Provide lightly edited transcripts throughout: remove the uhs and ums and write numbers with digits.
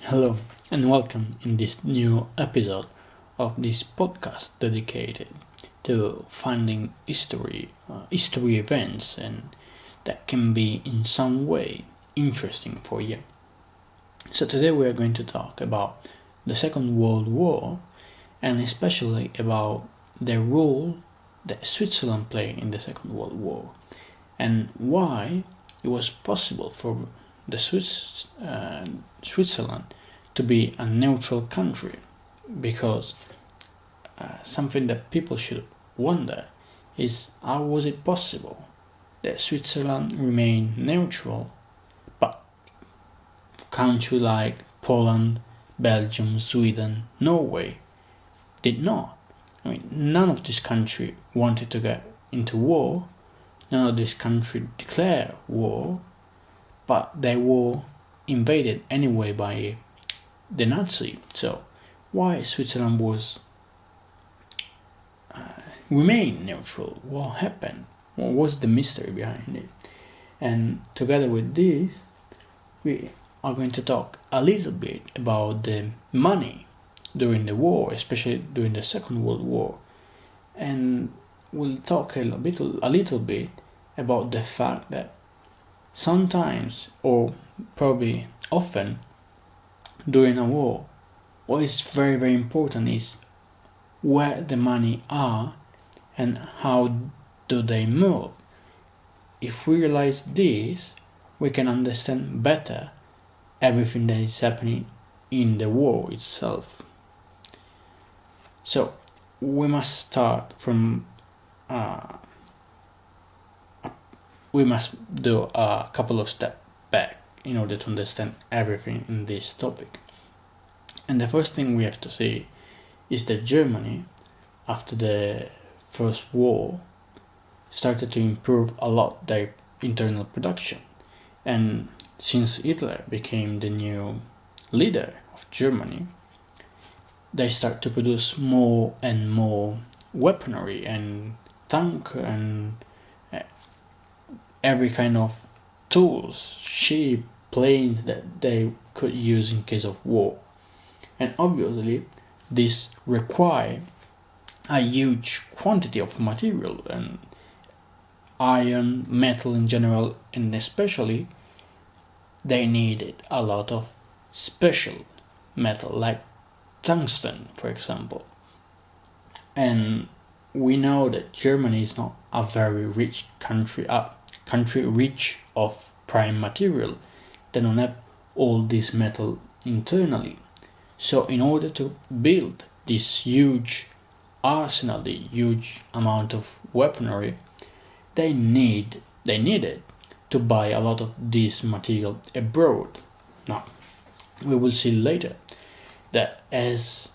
Hello and welcome in this new episode of this podcast dedicated to finding history events and that can be in some way interesting for you. So today we are going to talk about the Second World War and especially about the role that Switzerland played in the Second World War and why it was possible for the Switzerland to be a neutral country, because something that people should wonder is how was it possible that Switzerland remained neutral, but countries like Poland, Belgium, Sweden, Norway did not. I mean, none of these countries wanted to get into war, none of these countries declared war, but they were invaded anyway by the Nazi. So why Switzerland was remain neutral? What happened? What was the mystery behind it? And together with this, we are going to talk a little bit about the money during the war, especially during the Second World War, and we'll talk a little bit about the fact that sometimes, or probably often, during a war, what is very, very important is where the money are and how do they move. If we realize this, we can understand better everything that is happening in the war itself. So we must start from we must do a couple of steps back in order to understand everything in this topic. And the first thing we have to say is that Germany, after the First War, started to improve a lot their internal production. And since Hitler became the new leader of Germany, they start to produce more and more weaponry and tank and every kind of tools, ship, planes that they could use in case of war. And obviously this required a huge quantity of material and iron, metal in general, and especially they needed a lot of special metal like tungsten, for example. And we know that Germany is not a very rich country, country rich of prime material. They don't have all this metal internally. So in order to build this huge arsenal, the huge amount of weaponry, they needed to buy a lot of this material abroad. Now, we will see later that as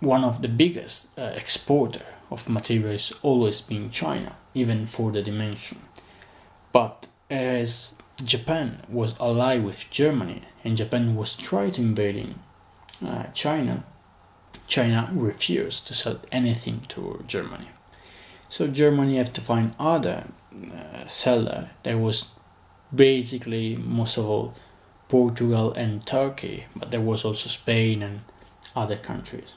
one of the biggest exporter of material is always been China, even for the dimension. But as Japan was allied with Germany and Japan was trying to invade China refused to sell anything to Germany. So Germany had to find other seller. There was basically most of all Portugal and Turkey, but there was also Spain and other countries.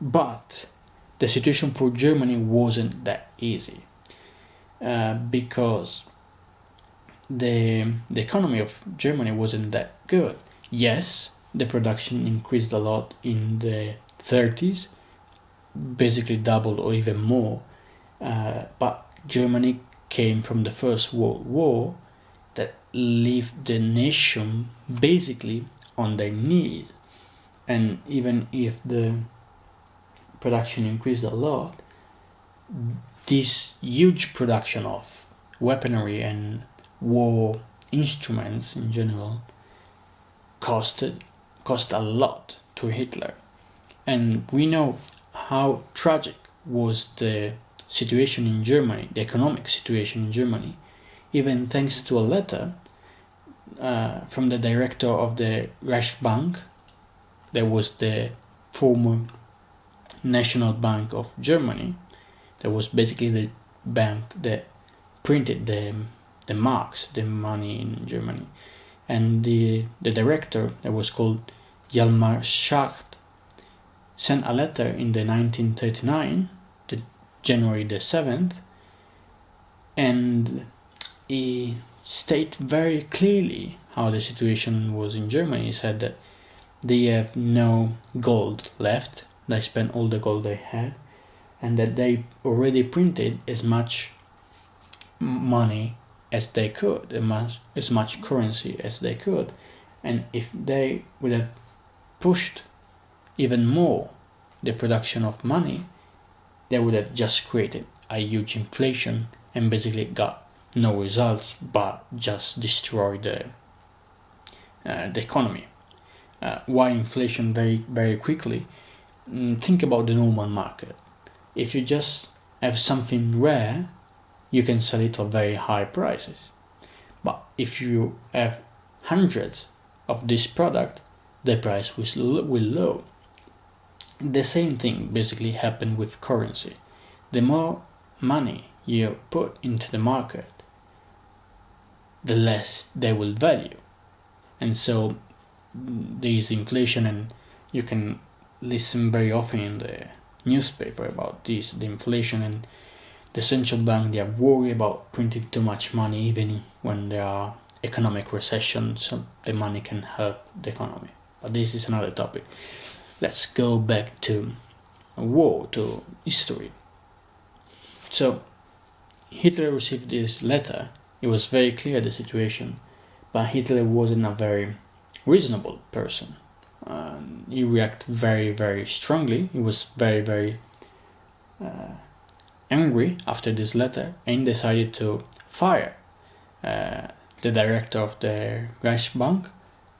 But the situation for Germany wasn't that easy. Because the economy of Germany wasn't that good. Yes, the production increased a lot in the 30s, basically doubled or even more, but Germany came from the First World War that left the nation basically on their knees. And even if the production increased a lot, this huge production of weaponry and war instruments in general cost a lot to Hitler. And we know how tragic was the situation in Germany, the economic situation in Germany, even thanks to a letter from the director of the Reichsbank, that was the former National Bank of Germany, that was basically the bank that printed the marks, the money in Germany. and the director, that was called Hjalmar Schacht, sent a letter in the 1939, the January the 7th, and he stated very clearly how the situation was in Germany. He said that they have no gold left, they spent all the gold they had, and that they already printed as much money as they could, as much currency as they could, and if they would have pushed even more the production of money, they would have just created a huge inflation and basically got no results but just destroyed the economy. Why inflation? Very, very quickly, think about the normal market. If you just have something rare, you can sell it at very high prices. But if you have hundreds of this product, the price will low. The same thing basically happened with currency. The more money you put into the market, the less they will value. And so there is inflation, and you can listen very often in the newspaper about this, the inflation, and the central bank, they are worried about printing too much money even when there are economic recessions, so the money can help the economy. But this is another topic. Let's go back to war, to history. So Hitler received this letter. It was very clear the situation, but Hitler wasn't a very reasonable person. He reacted very, very strongly. He was very, very angry after this letter, and decided to fire the director of the Reichsbank,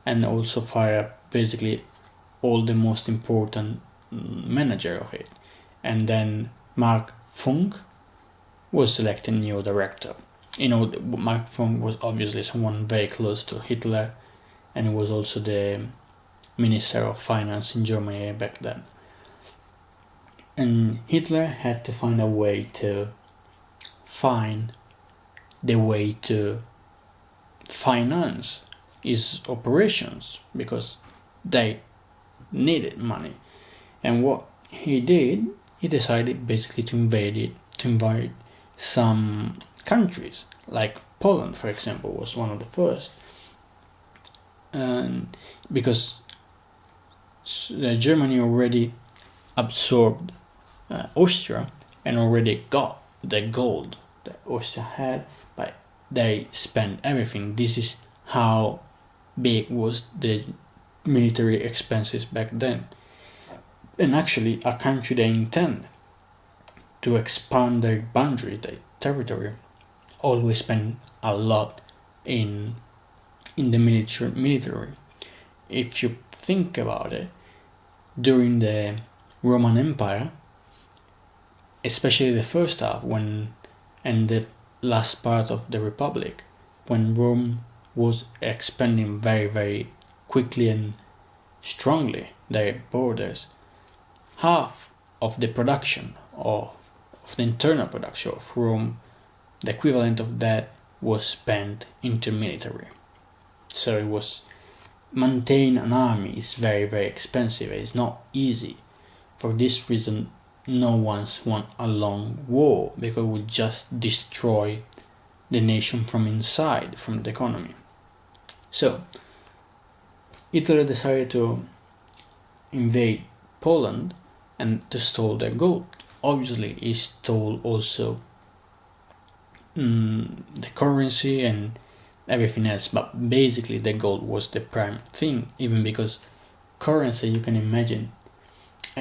and also fire basically all the most important manager of it. And then Mark Funk was selected new director. Mark Funk was obviously someone very close to Hitler, and he was also the Minister of Finance in Germany back then. And Hitler had to find a way to find the way to finance his operations, because they needed money. And what he did, he decided basically to invade some countries, like Poland, for example, was one of the first. And because Germany already absorbed Austria and already got the gold that Austria had, but they spent everything. This is how big was the military expenses back then. And actually, a country they intend to expand their boundary, their territory, always spend a lot in the military. If you think about it, during the Roman Empire, especially the first half, and the last part of the Republic, when Rome was expanding very, very quickly and strongly their borders, half of the production of the internal production of Rome, the equivalent of that, was spent into military. So it was maintain an army is very, very expensive. It's not easy. For this reason, no one's won a long war, because it would just destroy the nation from inside, from the economy. So Hitler decided to invade Poland and to steal their gold. Obviously, he stole also the currency and everything else, but basically the gold was the prime thing, even because currency, you can imagine,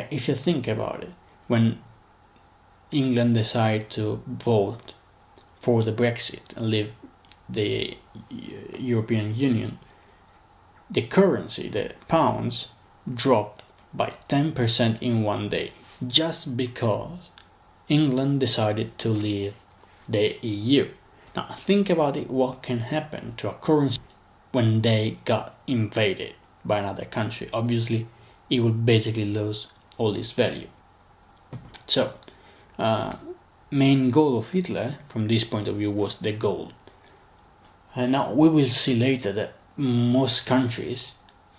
if you think about it, when England decided to vote for the Brexit and leave the European Union, the currency, the pounds, dropped by 10% in one day, just because England decided to leave the EU. Now think about it, what can happen to a currency when they got invaded by another country? Obviously, it will basically lose all its value. So, main goal of Hitler, from this point of view, was the gold. And now we will see later that most countries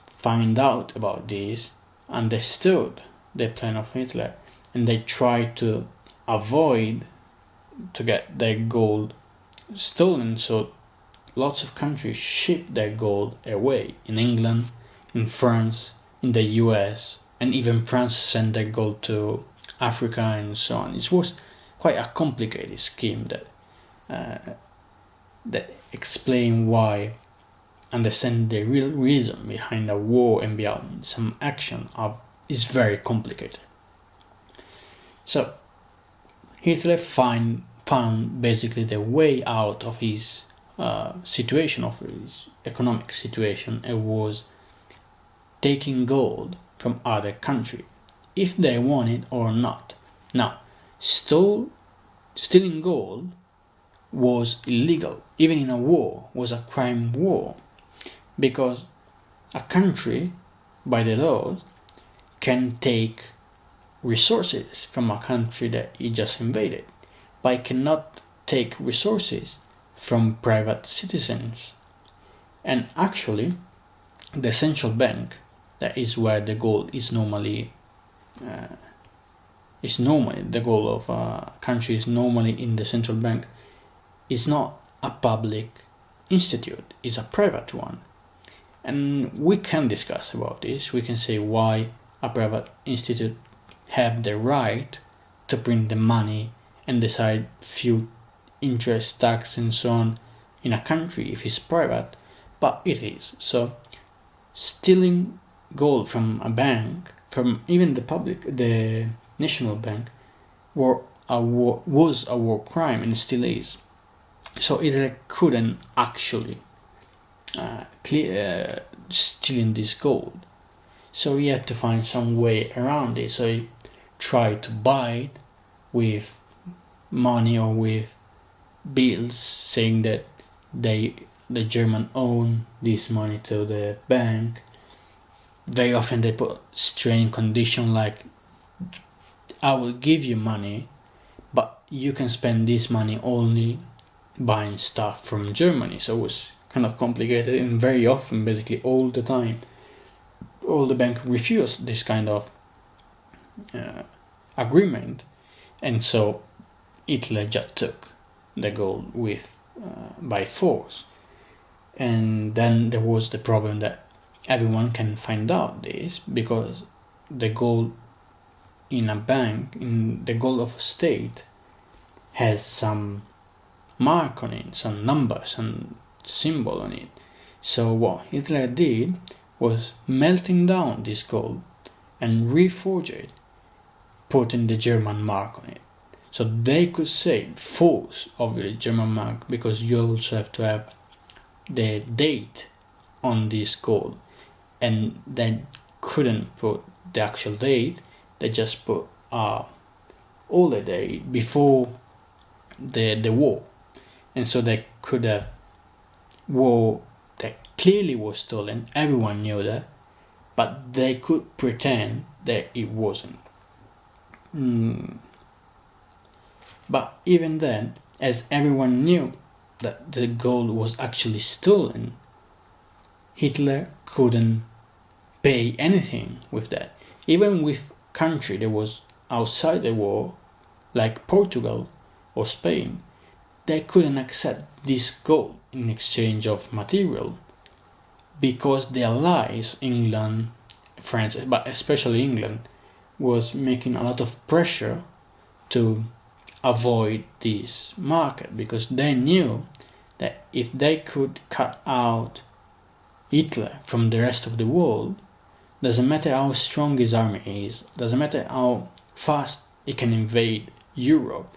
find out about this, understood the plan of Hitler, and they tried to avoid to get their gold stolen. So lots of countries shipped their gold away. In England, in France, in the US, and even France sent their gold to Africa and so on. It was quite a complicated scheme that explain why, understand the real reason behind a war and beyond some action is very complicated. So Hitler found basically the way out of his situation, of his economic situation. It was taking gold from other country, if they want it or not. Now, stealing gold was illegal, even in a war, was a crime war, because a country, by the law, can take resources from a country that it just invaded, but it cannot take resources from private citizens. And actually, the central bank, that is where the gold is normally the gold of a country is normally in the central bank, is not a public institute, it's a private one. And we can discuss about this. We can say why a private institute have the right to print the money and decide few interest, tax and so on in a country if it's private, but it is. So stealing gold from a bank, from even the national bank, was a war crime, and still is. So Hitler couldn't actually stealing this gold, so he had to find some way around it. So he tried to buy it with money or with bills, saying that the German own this money to the bank. Very often they put strange condition like, I will give you money, but you can spend this money only buying stuff from Germany. So it was kind of complicated, and very often, basically all the time, all the bank refused this kind of agreement, and so Hitler just took the gold with by force. And then there was the problem that everyone can find out this, because the gold in a bank, in the gold of a state, has some mark on it, some number, some symbol on it. So what Hitler did was melting down this gold and reforge it, putting the German mark on it. So they could say false of the German mark, because you also have to have the date on this gold, and they couldn't put the actual date. They just put all the date before the war, and so they could have war that clearly was stolen. Everyone knew that, but they could pretend that it wasn't. But even then, as everyone knew that the gold was actually stolen, Hitler couldn't pay anything with that. Even with country that was outside the war, like Portugal or Spain, they couldn't accept this gold in exchange of material, because the allies, England, France, but especially England, was making a lot of pressure to avoid this market, because they knew that if they could cut out Hitler from the rest of the world, doesn't matter how strong his army is, doesn't matter how fast it can invade Europe,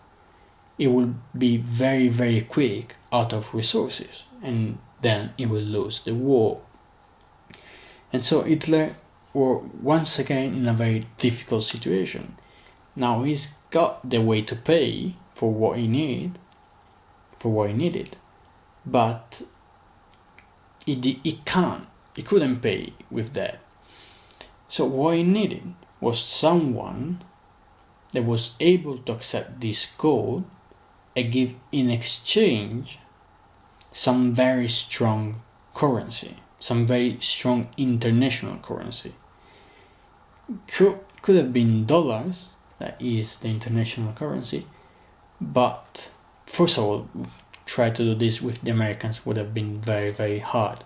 it will be very, very quick out of resources, and then it will lose the war. And so Hitler was once again in a very difficult situation. Now he's got the way to pay for what he needed, but he couldn't pay with that. So what he needed was someone that was able to accept this gold and give in exchange some very strong currency, some very strong international currency. Could have been dollars, that is the international currency, but first of all, try to do this with the Americans would have been very, very hard.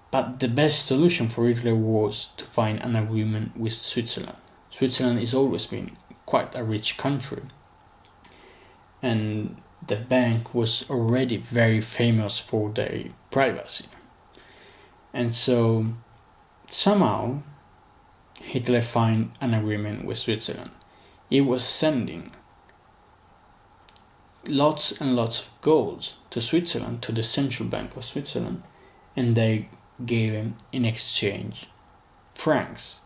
But the best solution for Hitler was to find an agreement with Switzerland. Switzerland has always been quite a rich country, and the bank was already very famous for their privacy. And so somehow Hitler found an agreement with Switzerland. He was sending lots and lots of gold to Switzerland, to the central bank of Switzerland, and they gave him in exchange francs.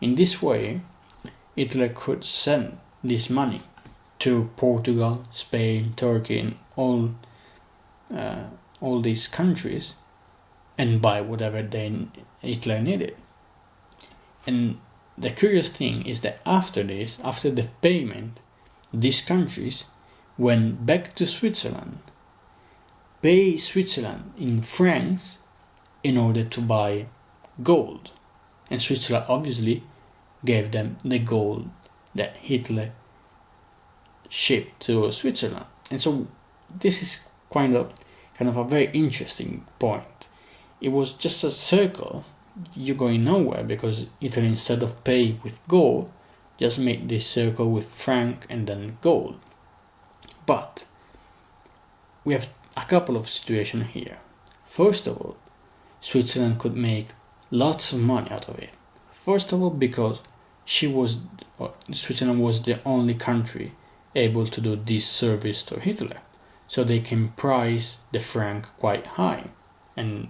In this way, Hitler could send this money to Portugal, Spain, Turkey, and all these countries, and buy whatever Hitler needed. And the curious thing is that after the payment, these countries went back to Switzerland, pay Switzerland in francs in order to buy gold. And Switzerland obviously gave them the gold that Hitler shipped to Switzerland. And so this is kind of a very interesting point. It was just a circle. You're going nowhere, because Italy, instead of pay with gold, just made this circle with franc and then gold. But we have a couple of situations here. First of all, Switzerland could make lots of money out of it. First of all, because Switzerland was the only country able to do this service to Hitler, so they can price the franc quite high, and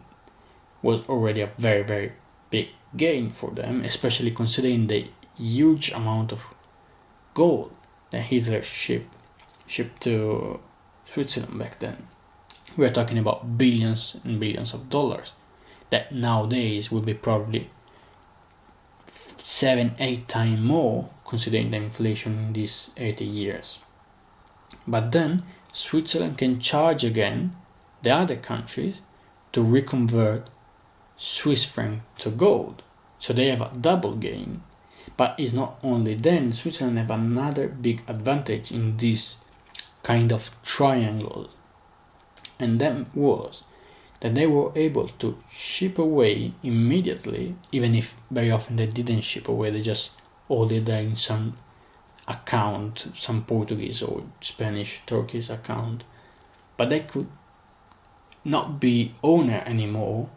was already a very, very big gain for them, especially considering the huge amount of gold that Hitler shipped to Switzerland back then. We are talking about billions and billions of dollars that nowadays will be probably 7-8 times more, considering the inflation in these 80 years. But then Switzerland can charge again the other countries to reconvert Swiss franc to gold, so they have a double gain. But it's not only then. Switzerland have another big advantage in this kind of triangle, and that was that they were able to ship away immediately, even if very often they didn't ship away, they just hold it there in some account, some Portuguese or Spanish, Turkish account, but they could not be owner anymore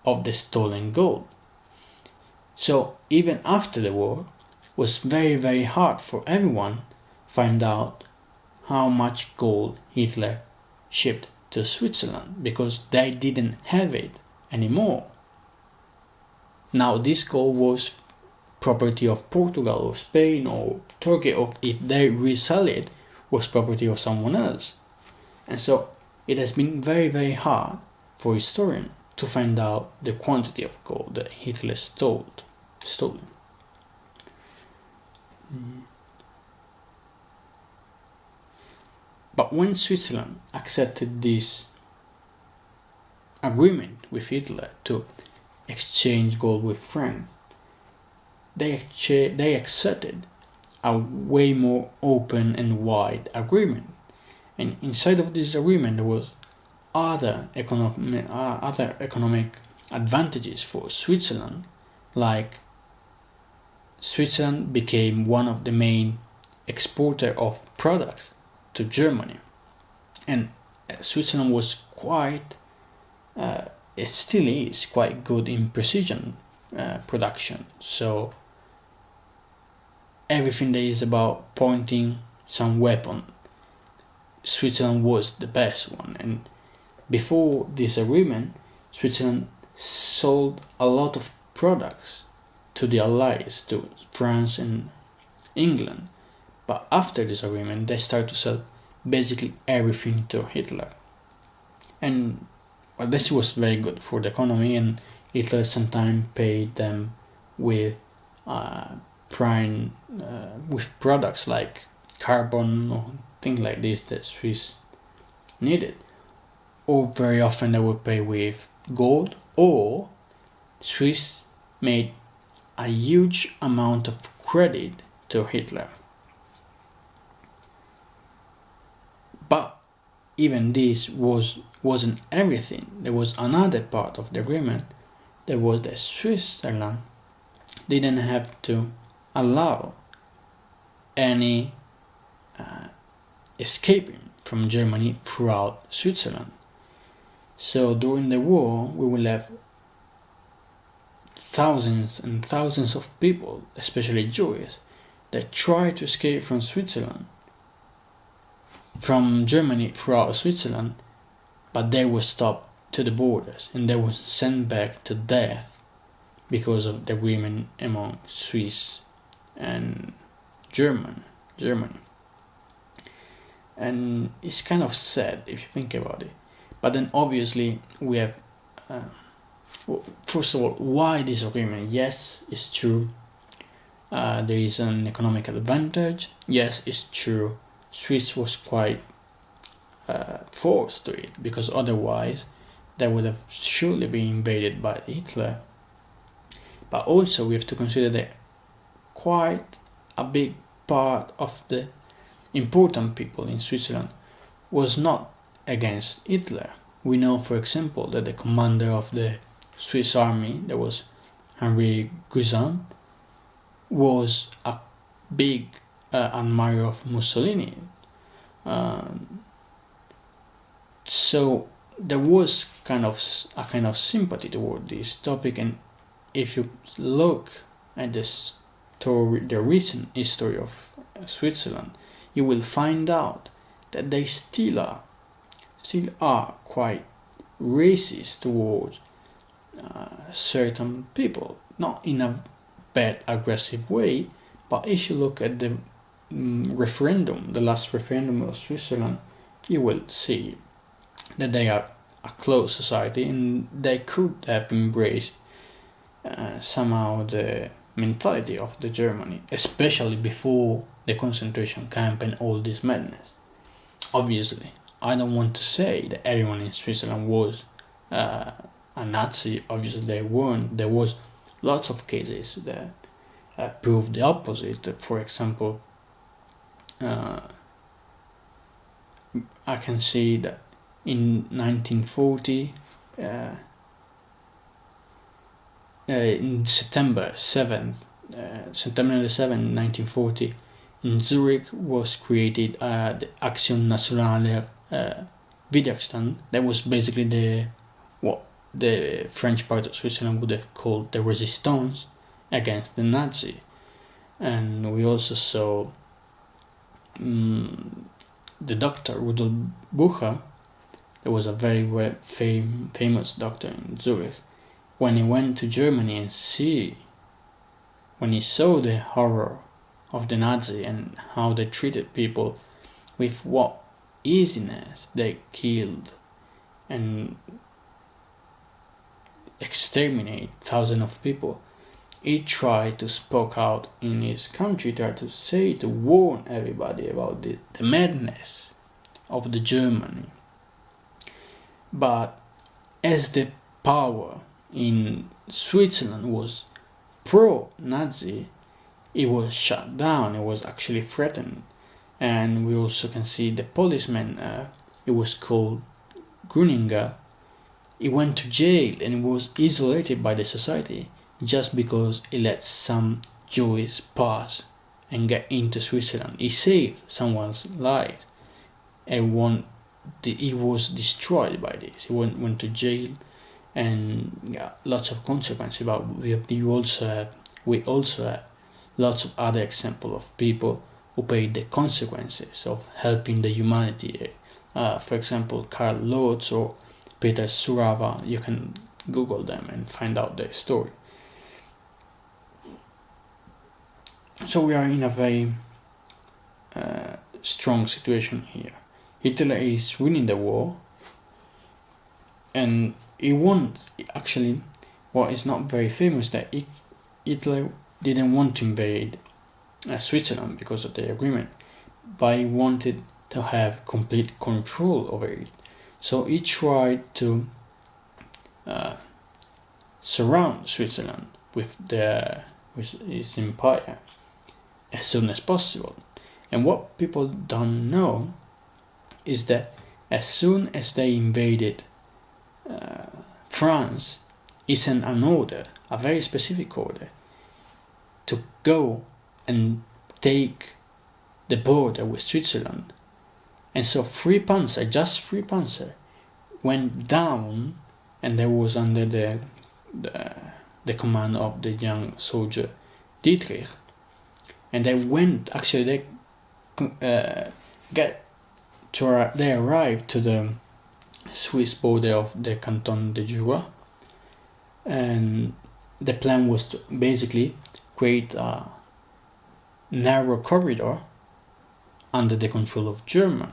of the stolen gold. So even after the war, it was very, very hard for everyone to find out how much gold Hitler shipped to Switzerland, because they didn't have it anymore. Now this gold was property of Portugal or Spain or Turkey, or if they resell it, was property of someone else. And so it has been very, very hard for historians to find out the quantity of gold that Hitler stole. But when Switzerland accepted this agreement with Hitler to exchange gold with franc, they accepted a way more open and wide agreement. And inside of this agreement there was other economic advantages for Switzerland, like Switzerland became one of the main exporter of products to Germany, and Switzerland was it still is quite good in precision production. So everything that is about pointing some weapon, Switzerland was the best one. And before this agreement, Switzerland sold a lot of products to the Allies, to France and England. But after this agreement, they started to sell basically everything to Hitler. And this was very good for the economy, and Hitler sometimes paid them with with products like carbon or things like this that Swiss needed. Or very often they would pay with gold, or Swiss made a huge amount of credit to Hitler. But even this wasn't everything. There was another part of the agreement. There was that Switzerland didn't have to allow any escaping from Germany throughout Switzerland. So during the war, we will have thousands and thousands of people, especially Jews, that try to escape from Germany throughout Switzerland, but they were stopped to the borders and they were sent back to death because of the agreement among Swiss and Germany. And it's kind of sad if you think about it. But then obviously we have, first of all, why this agreement? Yes, it's true. There is an economic advantage. Yes, it's true. Swiss was quite forced to it, because otherwise they would have surely been invaded by Hitler. But also we have to consider that quite a big part of the important people in Switzerland was not against Hitler. We know, for example, that the commander of the Swiss army, that was Henry Guisan, was a big admirer of Mussolini. So there was a kind of sympathy toward this topic, and if you look at the recent history of Switzerland, you will find out that they still are quite racist towards certain people, not in a bad, aggressive way. But if you look at the the last referendum of Switzerland, you will see that they are a closed society, and they could have embraced somehow the mentality of the Germany, especially before the concentration camp and all this madness. Obviously, I don't want to say that everyone in Switzerland was a Nazi. Obviously, they weren't. There was lots of cases that proved the opposite. For example, I can see that in 1940, in September 7th, 1940, in Zurich was created the Action Nationale Widerstand. That was basically what the French part of Switzerland would have called the resistance against the Nazi. And we also saw the doctor Rudolf Bucher. There was a very famous doctor in Zurich. When he went to Germany when he saw the horror of the Nazi and how they treated people, with what easiness they killed and exterminate thousands of people, he tried to speak out in his country, tried to warn everybody about the madness of the Germany. But as the power in Switzerland was pro-Nazi, it was shut down, it was actually threatened. And we also can see the policeman, it was called Gruninger, he went to jail and was isolated by the society just because he let some Jews pass and get into Switzerland. He saved someone's life, and he was destroyed by this. He went to jail, and lots of consequences. But we also have lots of other examples of people who paid the consequences of helping the humanity. For example, Karl Lotz or Peter Surava. You can Google them and find out their story. So we are in a very strong situation here. Hitler is winning the war, and he won. Actually, what is not very famous that Hitler didn't want to invade Switzerland because of the agreement, but he wanted to have complete control over it. So he tried to surround Switzerland with his empire as soon as possible. And what people don't know is that as soon as they invaded France, he sent an order, a very specific order, to go and take the border with Switzerland. And so three panzer, went down, and they was under the command of the young soldier Dietrich. And they arrived to the Swiss border of the Canton de Jura, and the plan was to basically create a narrow corridor under the control of Germany,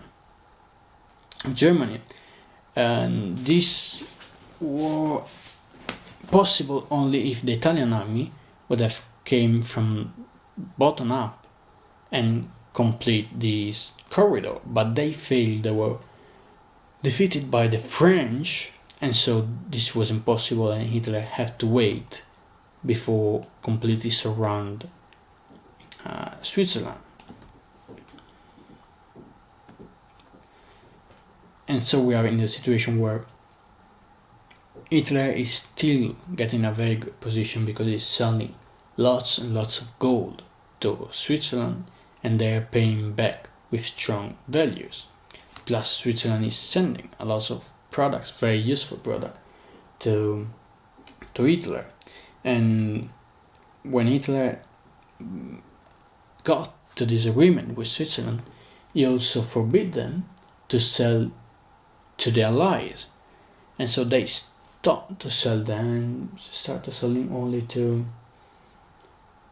and this was possible only if the Italian army would have came from bottom up and complete this corridor, but they failed. They were defeated by the French, and so this was impossible, and Hitler had to wait before completely surround Switzerland. And so we are in the situation where Hitler is still getting a very good position because he's selling lots and lots of gold to Switzerland, and they are paying back with strong values. Plus, Switzerland is sending a lot of products, very useful products, to Hitler. And when Hitler got to this agreement with Switzerland, he also forbid them to sell to the Allies, and so they stopped to sell them and started selling only to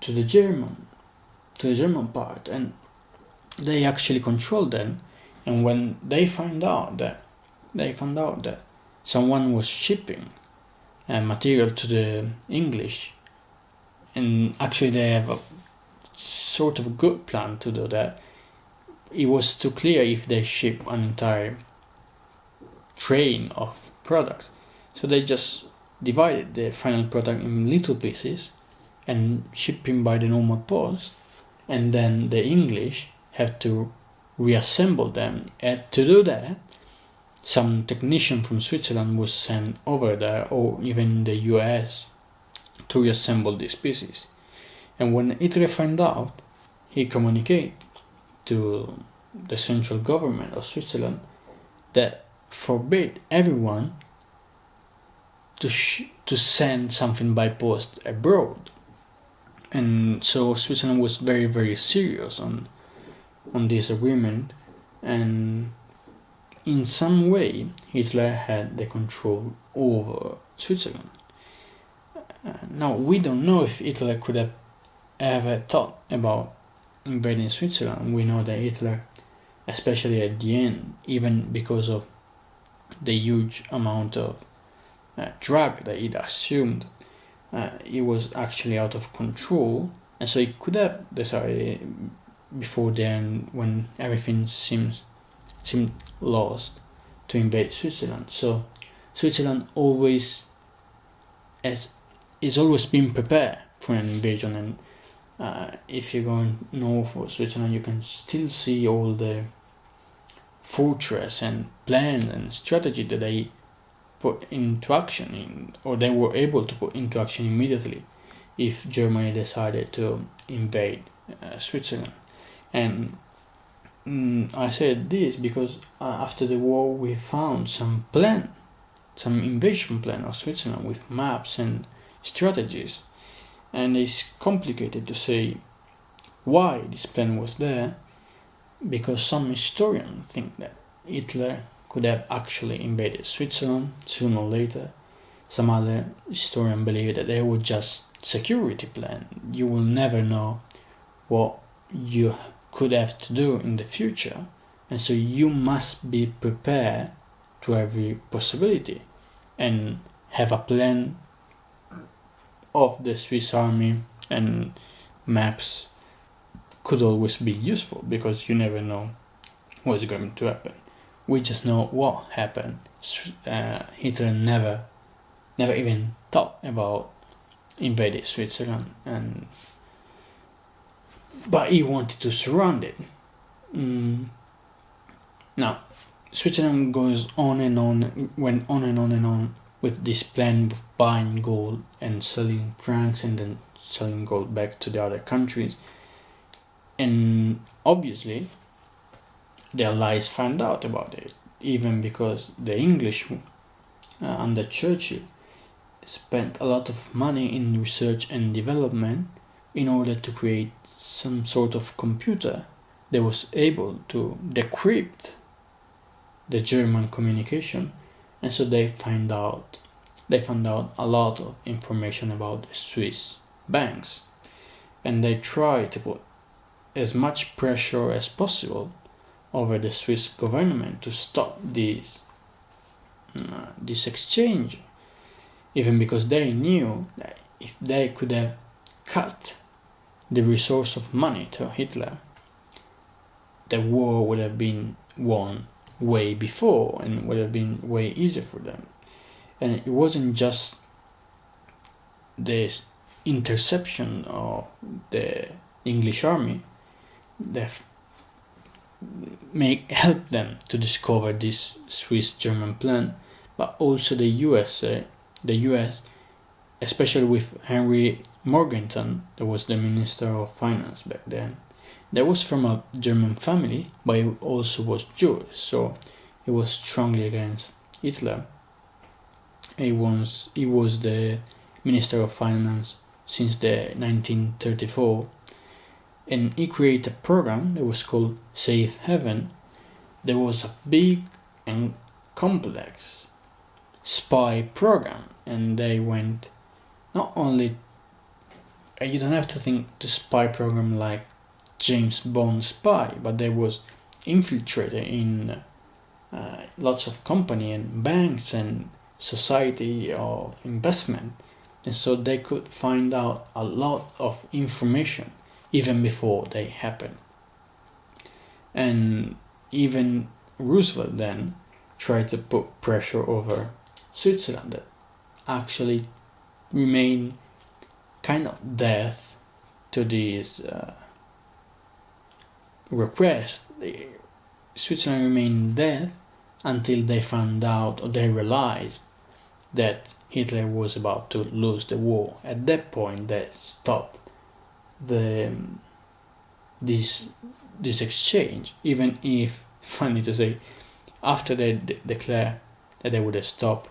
the German part, and they actually controlled them. And when they found out that someone was shipping material to the English, and actually they have a sort of good plan to do that, it was too clear if they ship an entire train of products. So they just divided the final product in little pieces and shipped him by the normal post, and then the English have to reassemble them. And to do that, some technician from Switzerland was sent over there, or even the US, to reassemble these pieces. And when Hitler found out, he communicated to the central government of Switzerland that forbade everyone to send something by post abroad. And so Switzerland was very, very serious on this agreement, and in some way Hitler had the control over Switzerland. Now, we don't know if Hitler could have ever thought about invading Switzerland. We know that Hitler, especially at the end, even because of the huge amount of drug that he'd assumed, he was actually out of control, and so he could have decided before then, when everything seemed lost, to invade Switzerland. So Switzerland is always been prepared for an invasion, and if you go north of Switzerland, you can still see all the fortress and plans and strategy that they put into action, or they were able to put into action immediately if Germany decided to invade Switzerland. And I said this because after the war we found some invasion plan of Switzerland with maps and strategies, and it's complicated to say why this plan was there, because some historians think that Hitler could have actually invaded Switzerland sooner or later. Some other historians believe that they were just security plan. You will never know what you could have to do in the future, and so you must be prepared to every possibility and have a plan of the Swiss army, and maps could always be useful because you never know what's going to happen. We just know what happened. Hitler never never even thought about invading Switzerland, but he wanted to surround it. Now, Switzerland went on and on with this plan of buying gold and selling francs and then selling gold back to the other countries. And obviously, the Allies found out about it, even because the English under Churchill spent a lot of money in research and development in order to create some sort of computer that was able to decrypt the German communication, and so they found out a lot of information about the Swiss banks, and they tried to put as much pressure as possible over the Swiss government to stop this exchange, even because they knew that if they could have cut the resource of money to Hitler, the war would have been won way before and would have been way easier for them. And it wasn't just the interception of the English army that helped them to discover this Swiss-German plan, but also the US, especially with Henry Morgenthau, that was the Minister of Finance back then. That was from a German family, but he also was Jewish, so he was strongly against Hitler. He was the Minister of Finance since the 1934, and he created a program that was called Safe Haven. There was a big and complex spy program, and they went not only, you don't have to think the spy program like James Bond spy, but they was infiltrated in lots of company and banks and society of investment, and so they could find out a lot of information even before they happened. And even Roosevelt then tried to put pressure over Switzerland that actually remained kind of deaf to these request. Switzerland remained deaf until they found out, or they realized, that Hitler was about to lose the war. At that point, they stopped this exchange, even if, funny to say, after they declared that they would have stopped,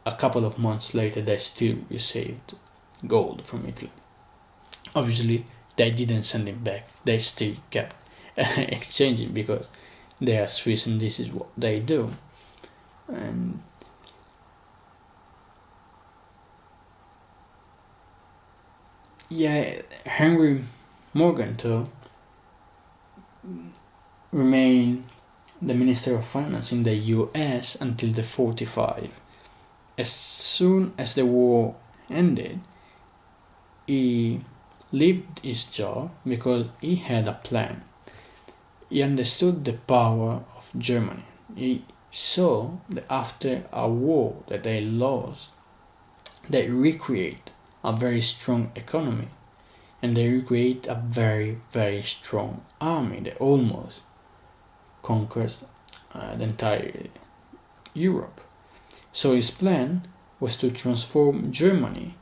a couple of months later they still received gold from Italy. Obviously, they didn't send it back. They still kept exchanging because they are Swiss and this is what they do. And yeah, Henry Morgenthau remained the Minister of Finance in the US until the 45. As soon as the war ended, he left his job because he had a plan. He understood the power of Germany. He saw that after a war that they lost, they recreate a very strong economy, and they recreate a very, very strong army that almost conquers the entire Europe. So his plan was to transform Germany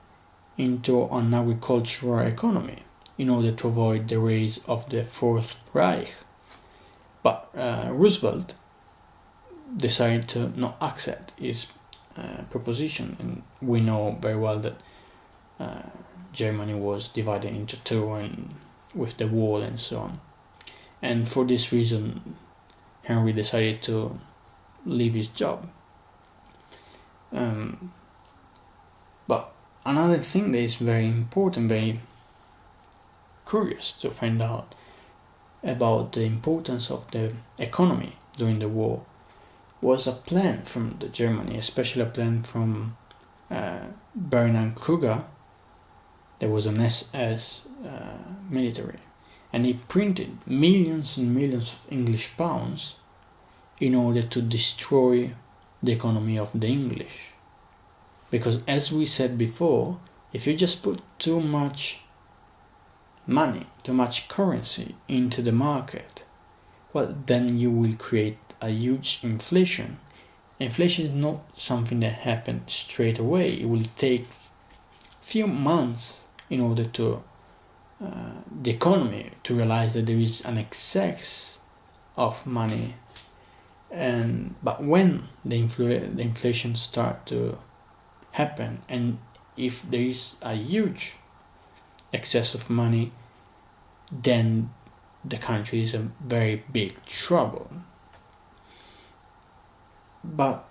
into an agricultural economy in order to avoid the rise of the Fourth Reich. But Roosevelt decided to not accept his proposition, and we know very well that Germany was divided into two and with the wall and so on. And for this reason, Henry decided to leave his job. But another thing that is very important, very curious to find out about the importance of the economy during the war, was a plan from the Germany, especially a plan from Bernhard Kruger. There was an SS military, and he printed millions and millions of English pounds in order to destroy the economy of the English. Because as we said before, if you just put too much money, too much currency into the market, well, then you will create a huge inflation. Inflation is not something that happens straight away. It will take a few months in order to the economy to realize that there is an excess of money. But when the inflation start to happen, and if there is a huge excess of money, then the country is in very big trouble. But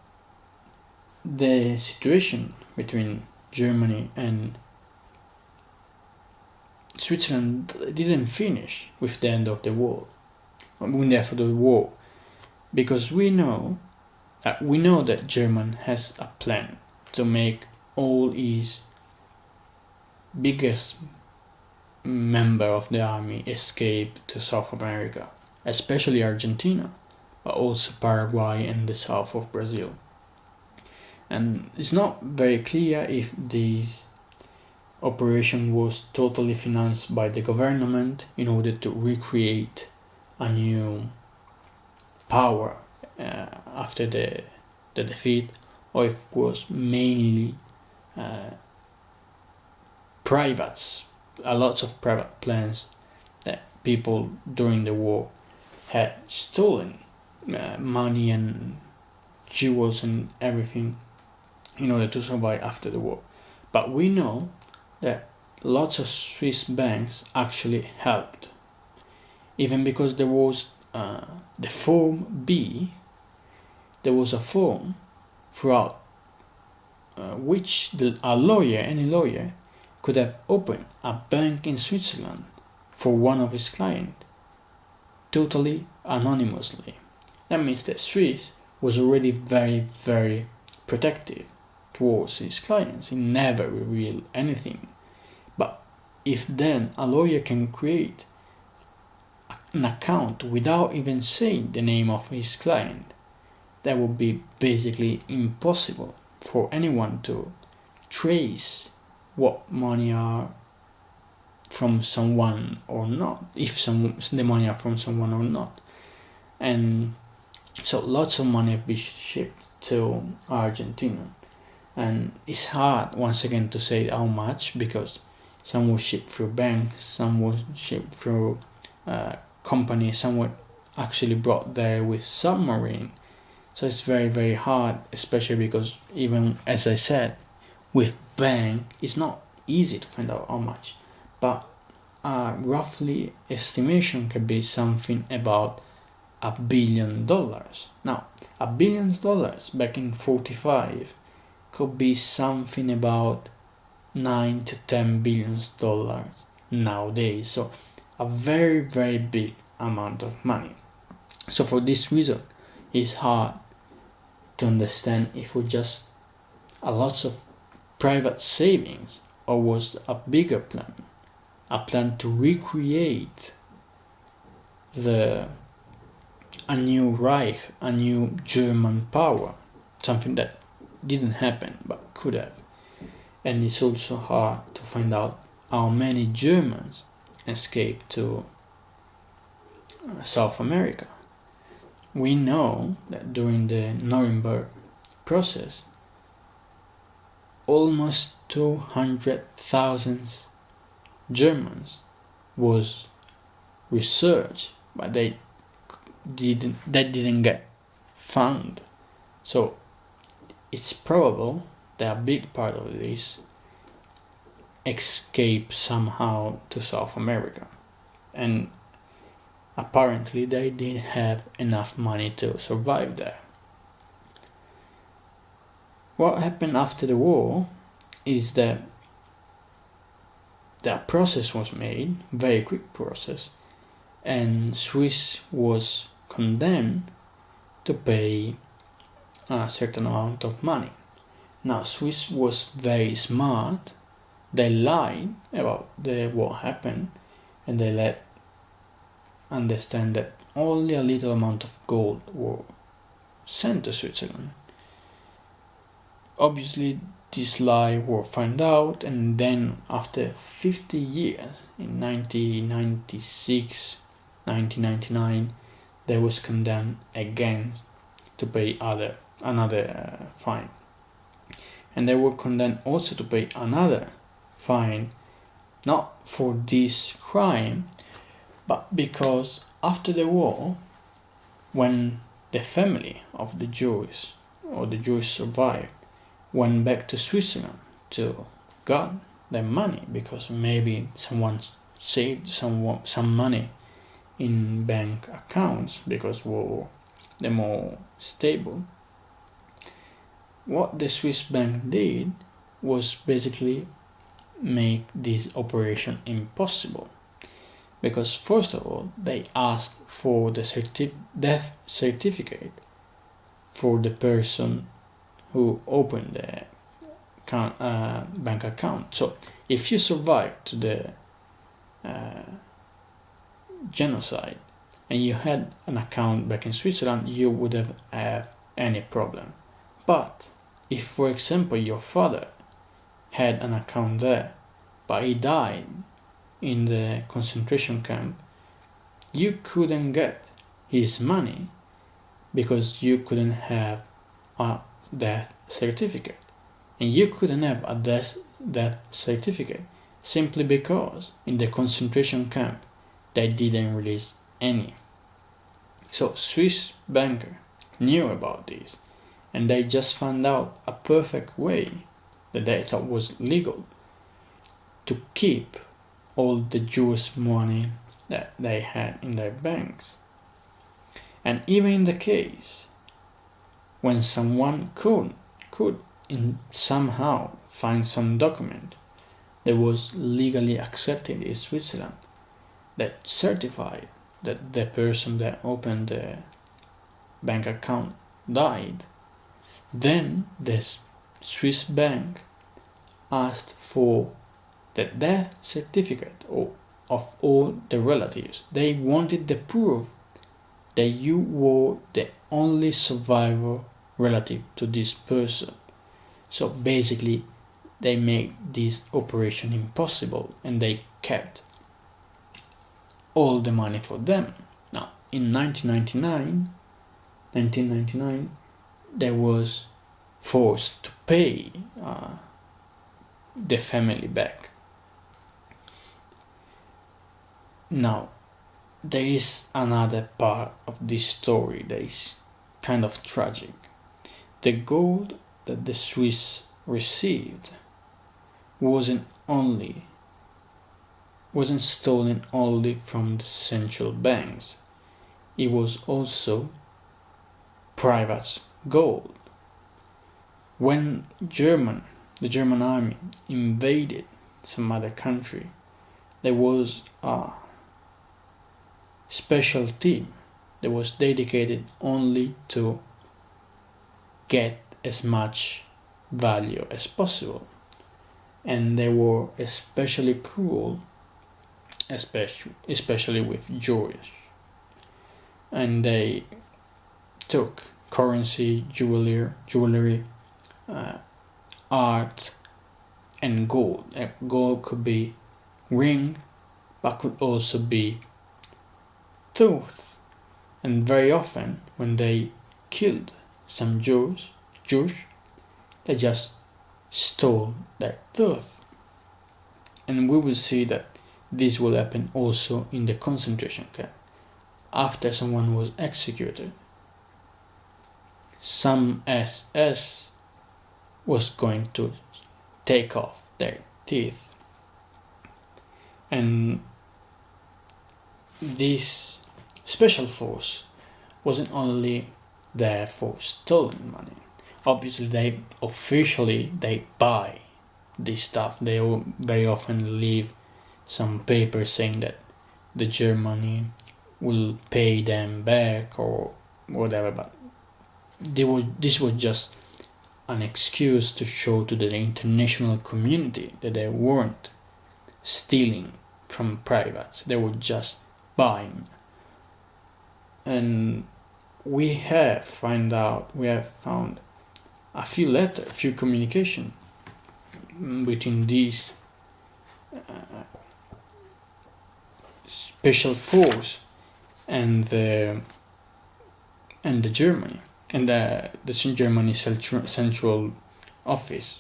the situation between Germany and Switzerland didn't finish with the end of the war, because we know that Germany has a plan to make all his biggest member of the army escape to South America, especially Argentina, but also Paraguay and the south of Brazil. And it's not very clear if this operation was totally financed by the government in order to recreate a new power after the defeat, or if it was mainly privates, a lot of private plans that people during the war had stolen money and jewels and everything in order to survive after the war. But we know that lots of Swiss banks actually helped, even because there was the Form B. There was a form throughout which any lawyer could have opened a bank in Switzerland for one of his clients, totally anonymously. That means that Swiss was already very, very protective towards his clients. He never revealed anything. But if then a lawyer can create an account without even saying the name of his client, that would be basically impossible for anyone to trace what money are from someone or not, if the money are from someone or not. And so lots of money have been shipped to Argentina, and it's hard once again to say how much, because some was shipped through banks, some was shipped through companies, some were actually brought there with submarine. So it's very, very hard, especially because, even as I said, with bank it's not easy to find out how much, but roughly estimation can be something about $1 billion. Now, $1 billion back in 45 could be something about $9 to $10 billion nowadays. So a very, very big amount of money. So for this reason, it's hard to understand if it was just a lot of private savings, or was a bigger plan, a plan to recreate a new Reich, a new German power, something that didn't happen but could have. And it's also hard to find out how many Germans escaped to South America. We know that during the Nuremberg process, almost 200,000 Germans was researched, but they didn't get found. So it's probable that a big part of this escaped somehow to South America, and apparently they didn't have enough money to survive there. What happened after the war is that the process was made, very quick process, and Swiss was condemned to pay a certain amount of money. Now, Swiss was very smart. They lied about what happened, and they let understand that only a little amount of gold were sent to Switzerland. Obviously, this lie were found out, and then after 50 years, in 1996, 1999, they was condemned again to pay another fine. And they were condemned also to pay another fine, not for this crime, but because after the war, when the family of the Jews or the Jews survived, went back to Switzerland to get their money, because maybe someone saved some money in bank accounts because they're more stable. What the Swiss bank did was basically make this operation impossible, because first of all they asked for the death certificate for the person who opened the bank account. So if you survived to the genocide and you had an account back in Switzerland, you wouldn't have any problem. But if, for example, your father had an account there, but he died in the concentration camp, you couldn't get his money because you couldn't have a death certificate. And you couldn't have a death certificate simply because in the concentration camp they didn't release any. So Swiss banker knew about this, and they just found out a perfect way that they thought was legal to keep all the Jewish money that they had in their banks. And even in the case when someone could somehow find some document that was legally accepted in Switzerland that certified that the person that opened the bank account died, then the Swiss bank asked for the death certificate of all the relatives. They wanted the proof that you were the only survivor relative to this person. So basically they made this operation impossible, and they kept all the money for them. Now in 1999 they was forced to pay the family back. Now there is another part of this story that is kind of tragic. The gold that the Swiss received wasn't stolen only from the central banks. It was also private gold. When the German army invaded some other country, there was a special team that was dedicated only to get as much value as possible, and they were especially cruel, especially with Jews, and they took currency, jewelry, art, and gold. Gold could be ring, but could also be tooth. And very often, when they killed some Jews, they just stole their tooth. And we will see that this will happen also in the concentration camp. After someone was executed, some SS was going to take off their teeth. And this special force wasn't only there for stolen money. Obviously they buy this stuff. They very often leave some paper saying that the Germany will pay them back or whatever, but this was just an excuse to show to the international community that they weren't stealing from privates, they were just buying. And we have found a few letters, a few communication between these special force and the Germany and the Germany central office.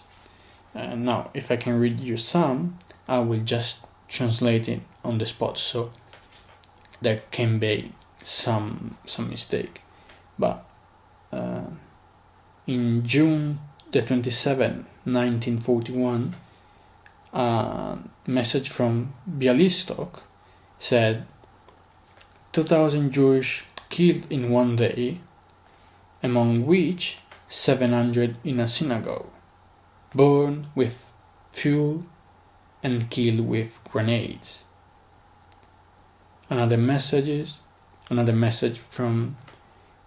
Now, if I can read you some, I will just translate it on the spot, so there can be some mistake. But in June the 27th, 1941, a message from Bialystok said 2,000 Jews killed in one day, among which 700 in a synagogue, burned with fuel and killed with grenades. Another message from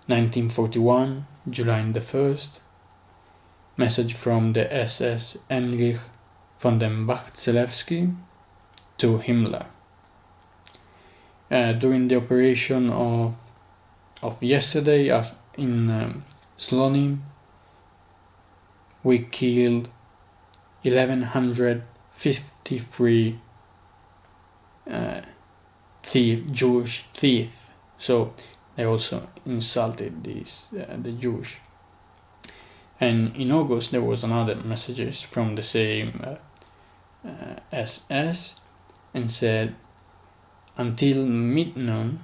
1941, July the 1st, message from the SS Heinrich von den Bachzelewski to Himmler. During the operation of yesterday in Slonim, we killed 1,153 Jewish thieves. So they also insulted the Jews. And in August there was another messages from the same SS and said until midnoon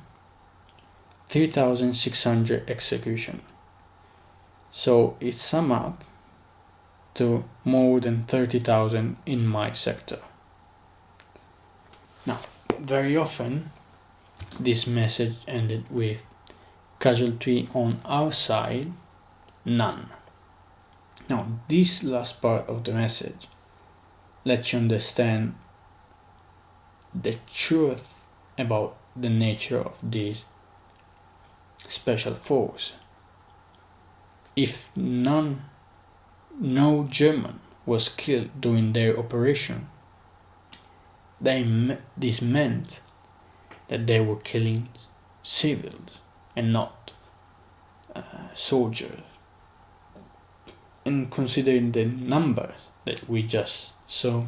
3,600 execution. So it sums up to more than 30,000 in my sector. Now, very often this message ended with casualty on our side, none. Now, this last part of the message lets you understand the truth about the nature of this special force. If no German was killed during their operation, this meant that they were killing civils and not soldiers. And considering the numbers that we just saw,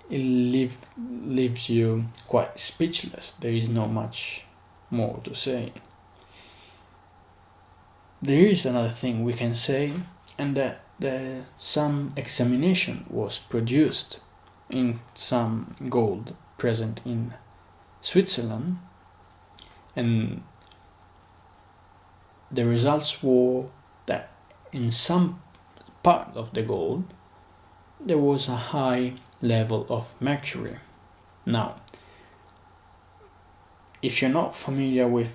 it leaves you quite speechless. There is not much more to say. There is another thing we can say, and that some examination was produced in some gold present in Switzerland, and the results were that in some part of the gold there was a high level of mercury. Now, if you're not familiar with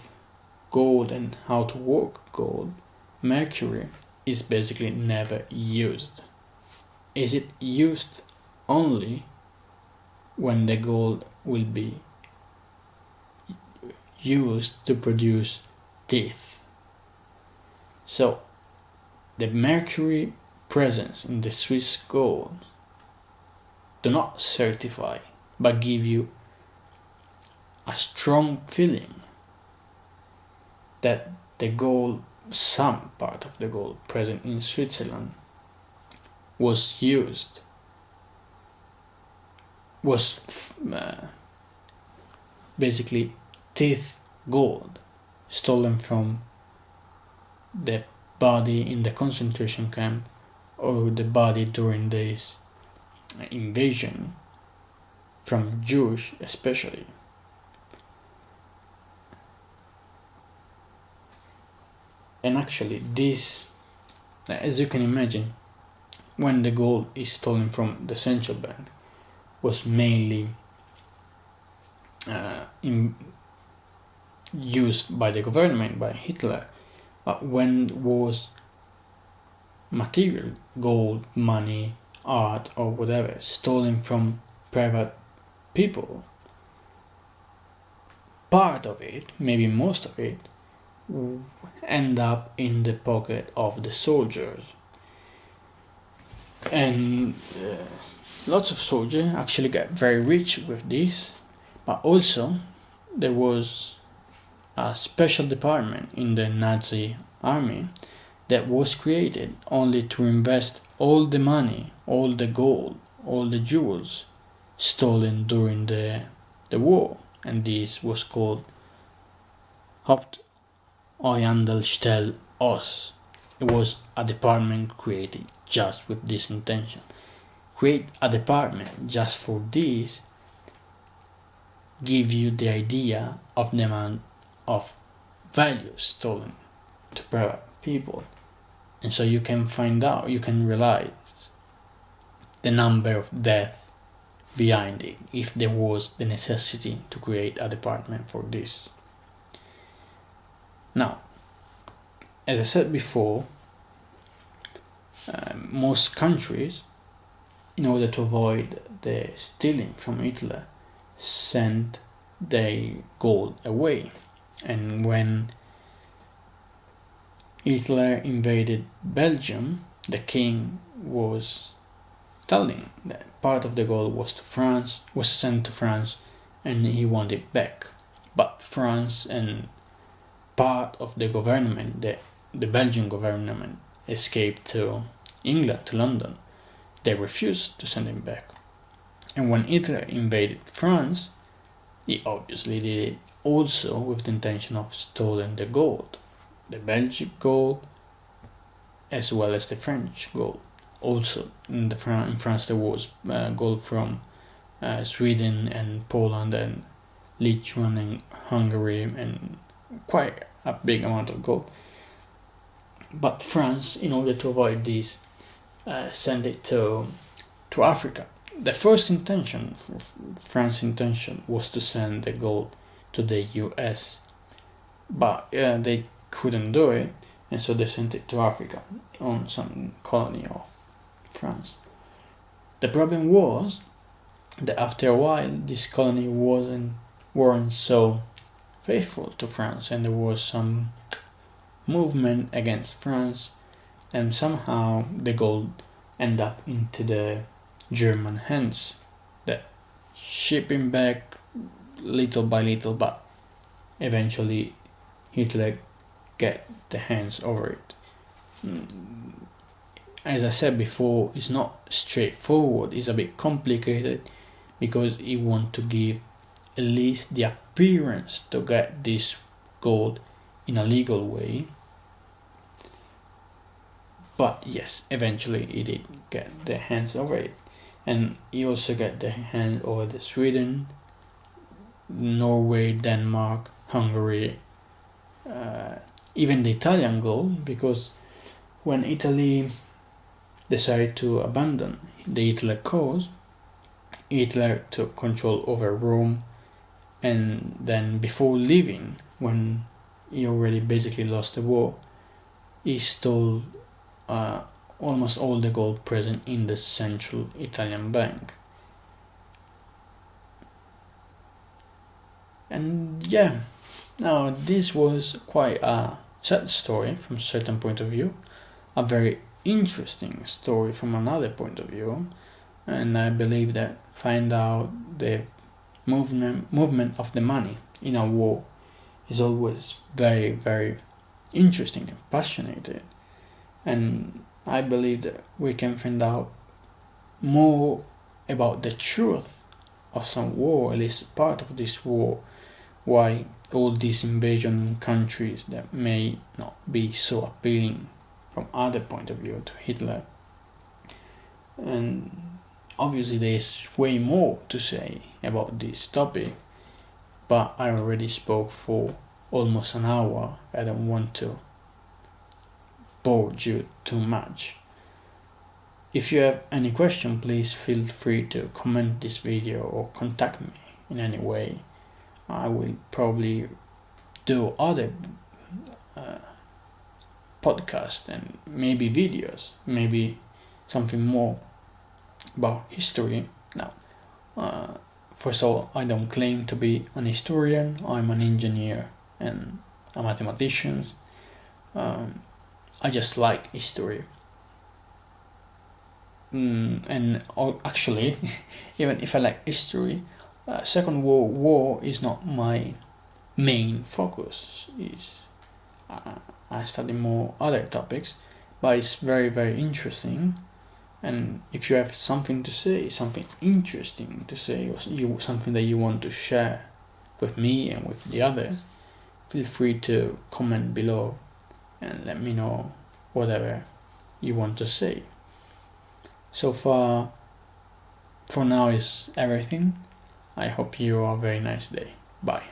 gold and how to work gold, mercury is basically never used. Is it used only when the gold will be used to produce teeth? So the mercury presence in the Swiss gold do not certify, but give you a strong feeling that the gold, some part of the gold present in Switzerland was basically teeth gold stolen from the body in the concentration camp or the body during this invasion from Jews especially. And actually this, as you can imagine, when the gold is stolen from the central bank, was mainly used by the government, by Hitler. But when was material, gold, money, art or whatever, stolen from private people, part of it, maybe most of it, end up in the pocket of the soldiers. And lots of soldiers actually get very rich with this, but also there was a special department in the Nazi army that was created only to invest all the money, all the gold, all the jewels stolen during the war, and this was called Haupteinheitsstelle Ost. It was a department created just with this intention. Create a department just for this give you the idea of the amount of value stolen to private people, and so you can find out, you can realize the number of deaths behind it if there was the necessity to create a department for this. Now, as I said before, most countries, in order to avoid the stealing from Hitler, sent their gold away. And when Hitler invaded Belgium, the king was telling that part of the gold was sent to France, and he wanted it back. But France and part of the government, the Belgian government, escaped to England, to London. They refused to send him back. And when Hitler invaded France, he obviously did it also with the intention of stealing the gold, the Belgian gold as well as the French gold. Also in France there was gold from Sweden and Poland and Lithuania and Hungary, and quite a big amount of gold. But France, in order to avoid this, sent it to Africa. The first intention, France's intention, was to send the gold to the US, but they couldn't do it, and so they sent it to Africa on some colony of France. The problem was that after a while this colony weren't so faithful to France, and there was some movement against France, and somehow the gold ended up into the German hands that shipping back little by little, but eventually Hitler get the hands over it. As I said before, it's not straightforward, it's a bit complicated, because he want to give at least the appearance to get this gold in a legal way. But yes, eventually he did get the hands over it, and he also got the hands over the Sweden, Norway, Denmark, Hungary, even the Italian gold, because when Italy decided to abandon the Hitler cause, Hitler took control over Rome, and then before leaving, when he already basically lost the war, he stole almost all the gold present in the central Italian bank. And yeah, now this was quite a sad story from a certain point of view, a very interesting story from another point of view, and I believe that find out the movement of the money in a war is always very, very interesting and passionate, and I believe that we can find out more about the truth of some war, at least part of this war, why all these invasion countries that may not be so appealing from other point of view to Hitler. And obviously there's way more to say about this topic, but I already spoke for almost an hour. I don't want to bore you too much. If you have any question, please feel free to comment this video or contact me in any way. I will probably do other podcasts and maybe videos, maybe something more about history. Now, first of all, I don't claim to be an historian. I'm an engineer and a mathematician. I just like history. And actually, even if I like history, Second World War is not my main focus. I study more other topics, but it's very, very interesting. And if you have something to say, something interesting to say, or something that you want to share with me and with the others, feel free to comment below and let me know whatever you want to say. So far, for now is everything. I hope you have a very nice day. Bye.